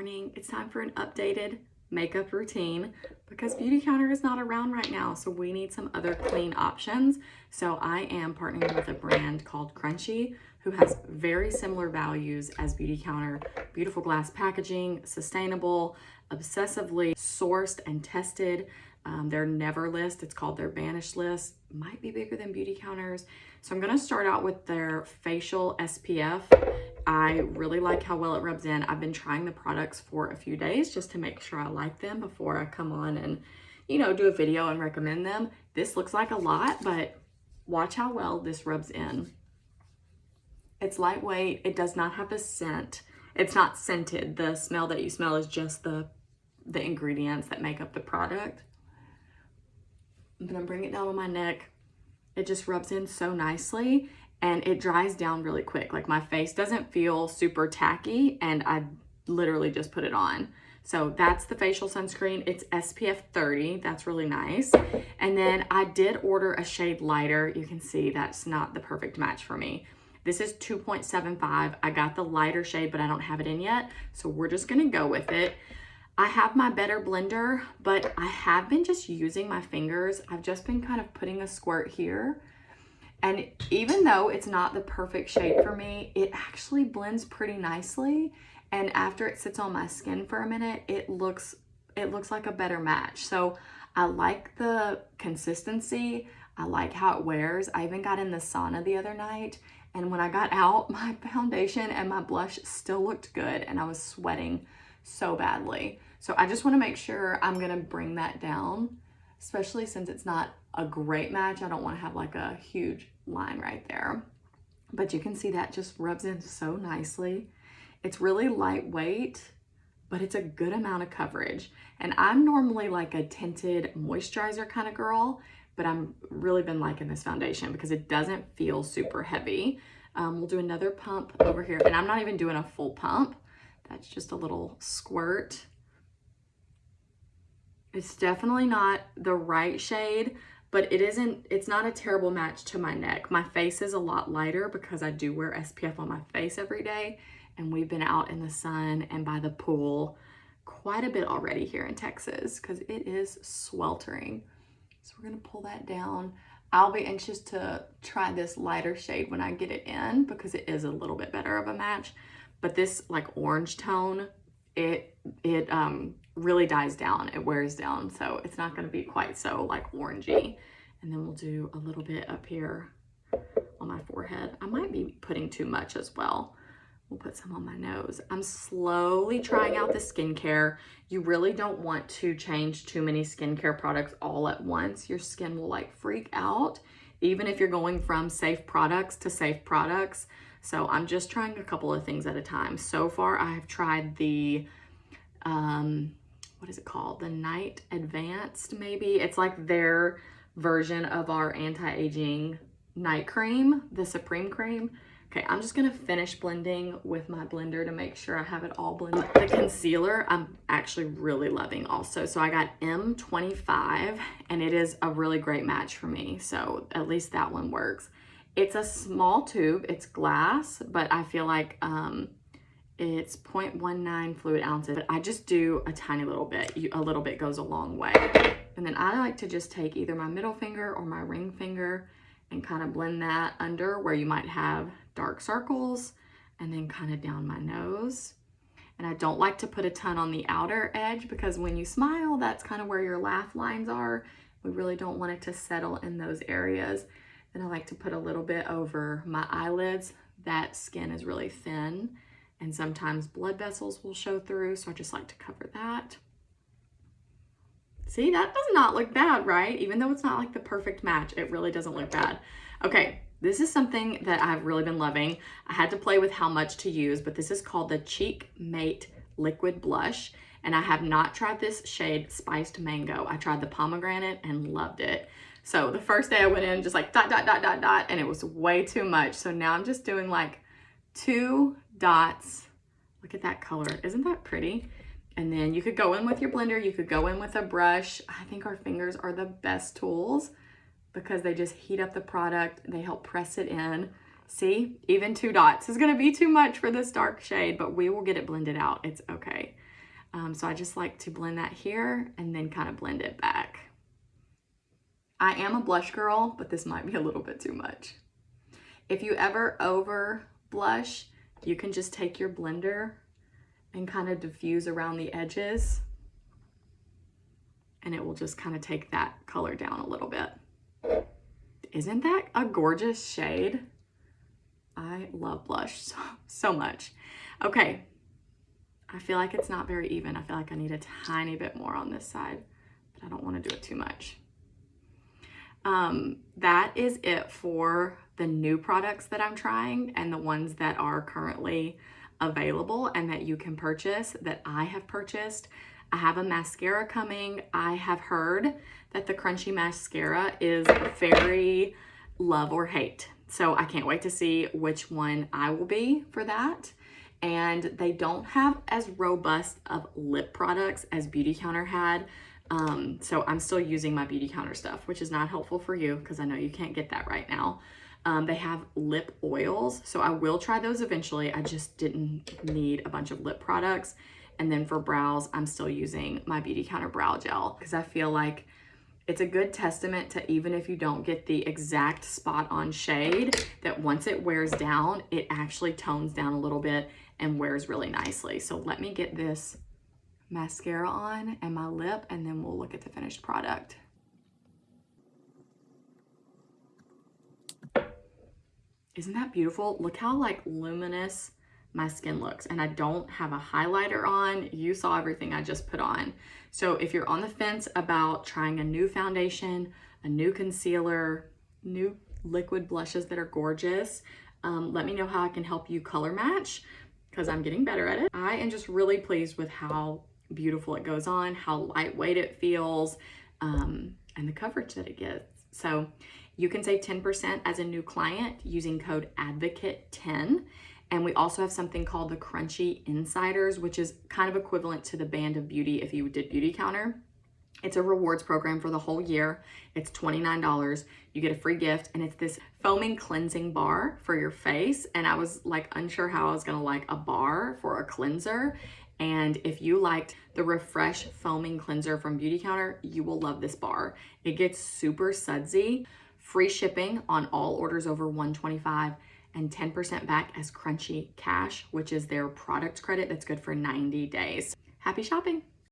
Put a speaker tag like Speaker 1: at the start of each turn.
Speaker 1: morning. It's time for an updated makeup routine because Beauty Counter is not around right now, so we need some other clean options. So I am partnering with a brand called Crunchi, who has very similar values as Beauty Counter. Beautiful glass packaging, sustainable, obsessively sourced and tested. Their Never list, it's called their Banish list, might be bigger than Beauty Counter's. So I'm gonna start out with their facial SPF. I really like how well it rubs in. I've been trying the products for a few days just to make sure I like them before I come on and, you know, do a video and recommend them. This looks like a lot, but watch how well this rubs in. It's lightweight. It does not have a scent. It's not scented. The smell that you smell is just the ingredients that make up the product. I'm gonna bring it down on my neck. It just rubs in so nicely and it dries down really quick. Like, my face doesn't feel super tacky and I literally just put it on. So that's the facial sunscreen. It's SPF 30, that's really nice. And then I did order a shade lighter. You can see that's not the perfect match for me. This is 2.75. I got the lighter shade, but I don't have it in yet. So we're just gonna go with it. I have my Better blender, but I have been just using my fingers. I've just been kind of putting a squirt here. And even though it's not the perfect shade for me, it actually blends pretty nicely. And after it sits on my skin for a minute, it looks like a better match. So I like the consistency. I like how it wears. I even got in the sauna the other night, and when I got out, my foundation and my blush still looked good and I was sweating so badly. So I just want to make sure I'm gonna bring that down, especially since it's not a great match. I don't want to have like a huge line right there, but you can see that just rubs in so nicely. It's really lightweight, but it's a good amount of coverage. And I'm normally like a tinted moisturizer kind of girl, but I'm really been liking this foundation because it doesn't feel super heavy. We'll do another pump over here, and I'm not even doing a full pump. That's just a little squirt. It's definitely not the right shade, but it's not a terrible match to my neck. My face is a lot lighter because I do wear SPF on my face every day, and we've been out in the sun and by the pool quite a bit already here in Texas because it is sweltering. So we're gonna pull that down. I'll be anxious to try this lighter shade when I get it in because it is a little bit better of a match. But this like orange tone, it really dies down, it wears down, so it's not gonna be quite so like orangey. And then we'll do a little bit up here on my forehead. I might be putting too much as well. We'll put some on my nose. I'm slowly trying out the skincare. You really don't want to change too many skincare products all at once. Your skin will like freak out, even if you're going from safe products to safe products. So I'm just trying a couple of things at a time. So far, I have tried the, what is it called? The Night Advanced, maybe. It's like their version of our anti-aging night cream, the Supreme Cream. Okay, I'm just gonna finish blending with my blender to make sure I have it all blended. The concealer, I'm actually really loving also. So I got M25, and it is a really great match for me. So at least that one works. It's a small tube, it's glass, but I feel like it's 0.19 fluid ounces. But I just do a tiny little bit. A little bit goes a long way. And then I like to just take either my middle finger or my ring finger and kind of blend that under where you might have dark circles, and then kind of down my nose. And I don't like to put a ton on the outer edge because when you smile, that's kind of where your laugh lines are. We really don't want it to settle in those areas. Then I like to put a little bit over my eyelids. That skin is really thin, and sometimes blood vessels will show through, so I just like to cover that. See, that does not look bad, right? Even though it's not like the perfect match, it really doesn't look bad. Okay, this is something that I've really been loving. I had to play with how much to use, but this is called the Cheek Mate Liquid Blush, and I have not tried this shade Spiced Mango. I tried the pomegranate and loved it. So the first day I went in just like dot, dot, dot, dot, dot, and it was way too much. So now I'm just doing like 2 dots. Look at that color, isn't that pretty? And then you could go in with your blender, you could go in with a brush. I think our fingers are the best tools because they just heat up the product, they help press it in. See, even 2 dots is gonna be too much for this dark shade, but we will get it blended out, it's okay. So I just like to blend that here and then kind of blend it back. I am a blush girl, but this might be a little bit too much. If you ever over blush, you can just take your blender and kind of diffuse around the edges, and it will just kind of take that color down a little bit. Isn't that a gorgeous shade? I love blush so much. Okay, I feel like it's not very even. I feel like I need a tiny bit more on this side, but I don't want to do it too much. That is it for the new products that I'm trying and the ones that are currently available and that you can purchase, that I have purchased. I have a mascara coming. I have heard that the Crunchi mascara is very love or hate. So I can't wait to see which one I will be for that. And they don't have as robust of lip products as Beautycounter had. So I'm still using my Beautycounter stuff, which is not helpful for you because I know you can't get that right now. They have lip oils, so I will try those eventually. I just didn't need a bunch of lip products. And then for brows, I'm still using my Beautycounter brow gel because I feel like it's a good testament to, even if you don't get the exact spot on shade, that once it wears down, it actually tones down a little bit and wears really nicely. So let me get this mascara on and my lip, and then we'll look at the finished product. Isn't that beautiful? Look how like luminous my skin looks, and I don't have a highlighter on. You saw everything I just put on. So if you're on the fence about trying a new foundation, a new concealer, new liquid blushes that are gorgeous, let me know how I can help you color match because I'm getting better at it. I am just really pleased with how beautiful it goes on, how lightweight it feels, and the coverage that it gets. So you can save 10% as a new client using code ADVOCATE10. And we also have something called the Crunchi Insiders, which is kind of equivalent to the Band of Beauty if you did Beautycounter. It's a rewards program for the whole year. It's $29. You get a free gift, and it's this foaming cleansing bar for your face. And I was like unsure how I was gonna like a bar for a cleanser. And if you liked the Refresh Foaming Cleanser from Beautycounter, you will love this bar. It gets super sudsy, free shipping on all orders over $125, and 10% back as Crunchi Cash, which is their product credit that's good for 90 days. Happy shopping!